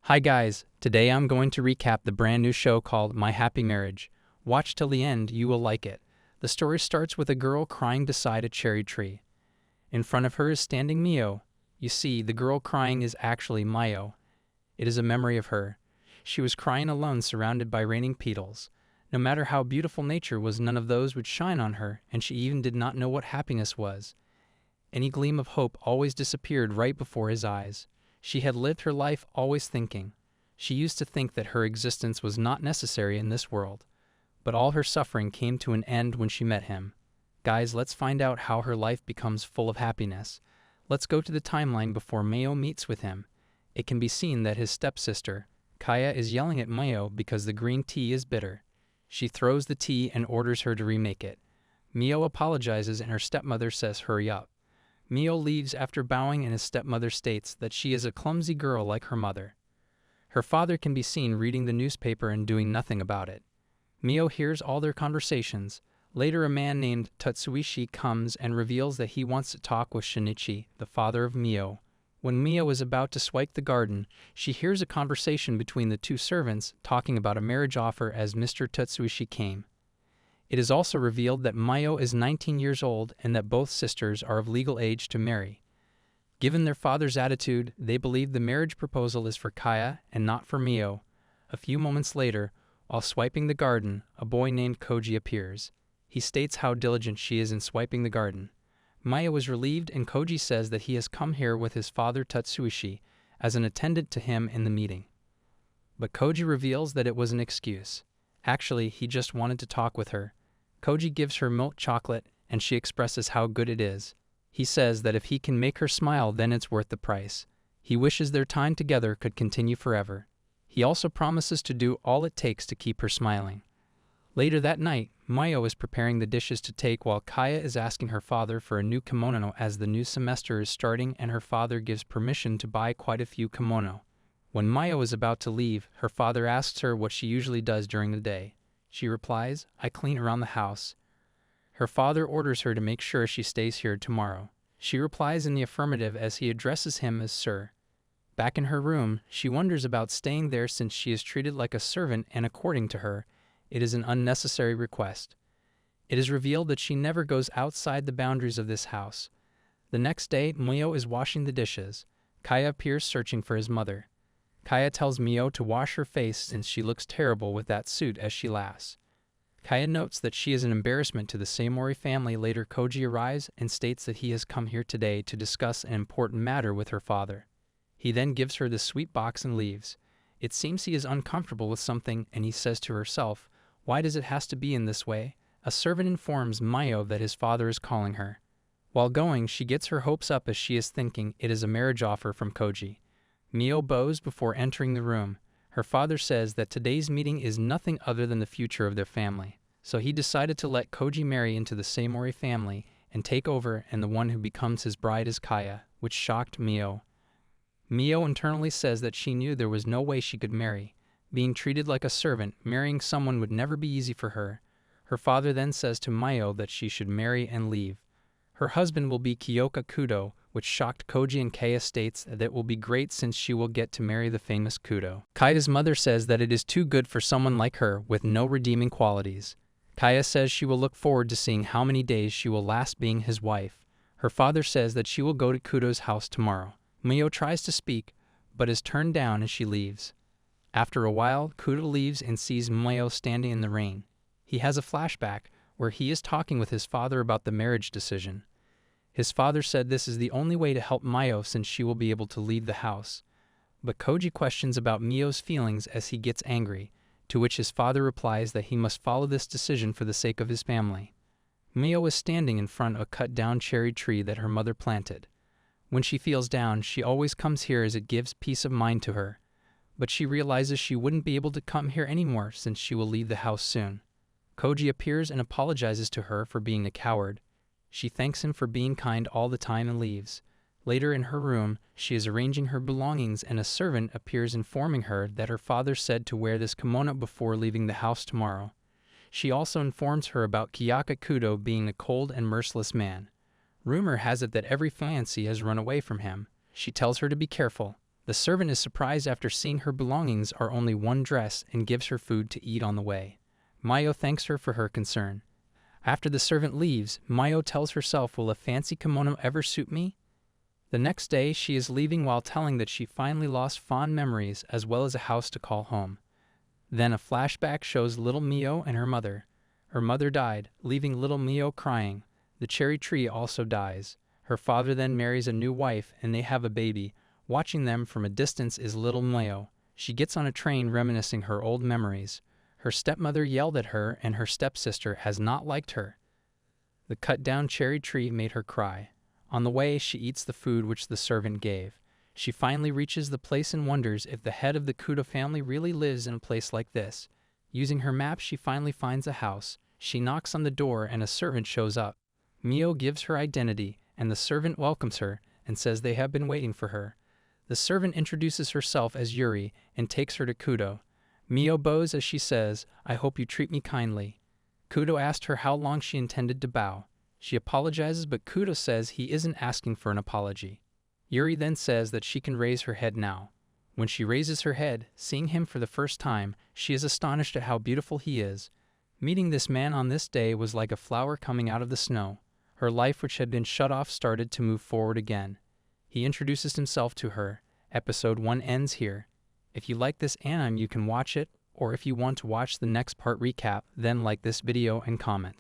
Hi guys, today I'm going to recap the brand new show called My Happy Marriage. Watch till the end, you will like it. The story starts with a girl crying beside a cherry tree. In front of her is standing Miyo. You see, the girl crying is actually Miyo. It is a memory of her. She was crying alone surrounded by raining petals. No matter how beautiful nature was, none of those would shine on her, and she even did not know what happiness was. Any gleam of hope always disappeared right before his eyes. She had lived her life always thinking. She used to think that her existence was not necessary in this world. But all her suffering came to an end when she met him. Guys, let's find out how her life becomes full of happiness. Let's go to the timeline before Miyo meets with him. It can be seen that his stepsister, Kaya, is yelling at Miyo because the green tea is bitter. She throws the tea and orders her to remake it. Miyo apologizes and her stepmother says hurry up. Miyo leaves after bowing and his stepmother states that she is a clumsy girl like her mother. Her father can be seen reading the newspaper and doing nothing about it. Miyo hears all their conversations. Later, a man named Tatsuishi comes and reveals that he wants to talk with Shinichi, the father of Miyo. When Miyo is about to swipe the garden, she hears a conversation between the two servants talking about a marriage offer as Mr. Tatsuishi came. It is also revealed that Miyo is 19 years old and that both sisters are of legal age to marry. Given their father's attitude, they believe the marriage proposal is for Kaya and not for Miyo. A few moments later, while swiping the garden, a boy named Koji appears. He states how diligent she is in swiping the garden. Miyo is relieved and Koji says that he has come here with his father Tatsuishi as an attendant to him in the meeting. But Koji reveals that it was an excuse. Actually, he just wanted to talk with her. Koji gives her milk chocolate and she expresses how good it is. He says that if he can make her smile, then it's worth the price. He wishes their time together could continue forever. He also promises to do all it takes to keep her smiling. Later that night, Miyo is preparing the dishes to take while Kaya is asking her father for a new kimono as the new semester is starting and her father gives permission to buy quite a few kimono. When Miyo is about to leave, her father asks her what she usually does during the day. She replies, "I clean around the house." Her father orders her to make sure she stays here tomorrow. She replies in the affirmative as he addresses him as Sir. Back in her room, she wonders about staying there since she is treated like a servant and according to her, it is an unnecessary request. It is revealed that she never goes outside the boundaries of this house. The next day, Miyo is washing the dishes. Kaya appears searching for his mother. Kaya tells Miyo to wash her face since she looks terrible with that suit as she laughs. Kaya notes that she is an embarrassment to the Saimori family. Later, Koji arrives and states that he has come here today to discuss an important matter with her father. He then gives her the sweet box and leaves. It seems he is uncomfortable with something and he says to herself, "Why does it has to be in this way?" A servant informs Miyo that his father is calling her. While going, she gets her hopes up as she is thinking it is a marriage offer from Koji. Miyo bows before entering the room. Her father says that today's meeting is nothing other than the future of their family. So he decided to let Koji marry into the Saimori family and take over, and the one who becomes his bride is Kaya, which shocked Miyo. Miyo internally says that she knew there was no way she could marry. Being treated like a servant, marrying someone would never be easy for her. Her father then says to Miyo that she should marry and leave. Her husband will be Kiyoka Kudo, which shocked Koji, and Kaya states that it will be great since she will get to marry the famous Kudo. Kaya's mother says that it is too good for someone like her with no redeeming qualities. Kaya says she will look forward to seeing how many days she will last being his wife. Her father says that she will go to Kudo's house tomorrow. Miyo tries to speak, but is turned down as she leaves. After a while, Kudo leaves and sees Miyo standing in the rain. He has a flashback where he is talking with his father about the marriage decision. His father said this is the only way to help Miyo since she will be able to leave the house. But Koji questions about Miyo's feelings as he gets angry, to which his father replies that he must follow this decision for the sake of his family. Miyo is standing in front of a cut-down cherry tree that her mother planted. When she feels down, she always comes here as it gives peace of mind to her. But she realizes she wouldn't be able to come here anymore since she will leave the house soon. Koji appears and apologizes to her for being a coward. She thanks him for being kind all the time and leaves. Later in her room, she is arranging her belongings and a servant appears informing her that her father said to wear this kimono before leaving the house tomorrow. She also informs her about Kiyoka Kudo being a cold and merciless man. Rumor has it that every fiancé has run away from him. She tells her to be careful. The servant is surprised after seeing her belongings are only one dress and gives her food to eat on the way. Miyo thanks her for her concern. After the servant leaves, Miyo tells herself, will a fancy kimono ever suit me? The next day, she is leaving while telling that she finally lost fond memories as well as a house to call home. Then a flashback shows little Miyo and her mother. Her mother died, leaving little Miyo crying. The cherry tree also dies. Her father then marries a new wife and they have a baby. Watching them from a distance is little Miyo. She gets on a train reminiscing her old memories. Her stepmother yelled at her and her stepsister has not liked her. The cut-down cherry tree made her cry. On the way, she eats the food which the servant gave. She finally reaches the place and wonders if the head of the Kudo family really lives in a place like this. Using her map, she finally finds a house. She knocks on the door and a servant shows up. Miyo gives her identity, and the servant welcomes her and says they have been waiting for her. The servant introduces herself as Yuri and takes her to Kudo. Miyo bows as she says, I hope you treat me kindly. Kudo asked her how long she intended to bow. She apologizes, but Kudo says he isn't asking for an apology. Yuri then says that she can raise her head now. When she raises her head, seeing him for the first time, she is astonished at how beautiful he is. Meeting this man on this day was like a flower coming out of the snow. Her life, which had been shut off, started to move forward again. He introduces himself to her. Episode 1 ends here. If you like this anime, you can watch it, or if you want to watch the next part recap, then like this video and comment.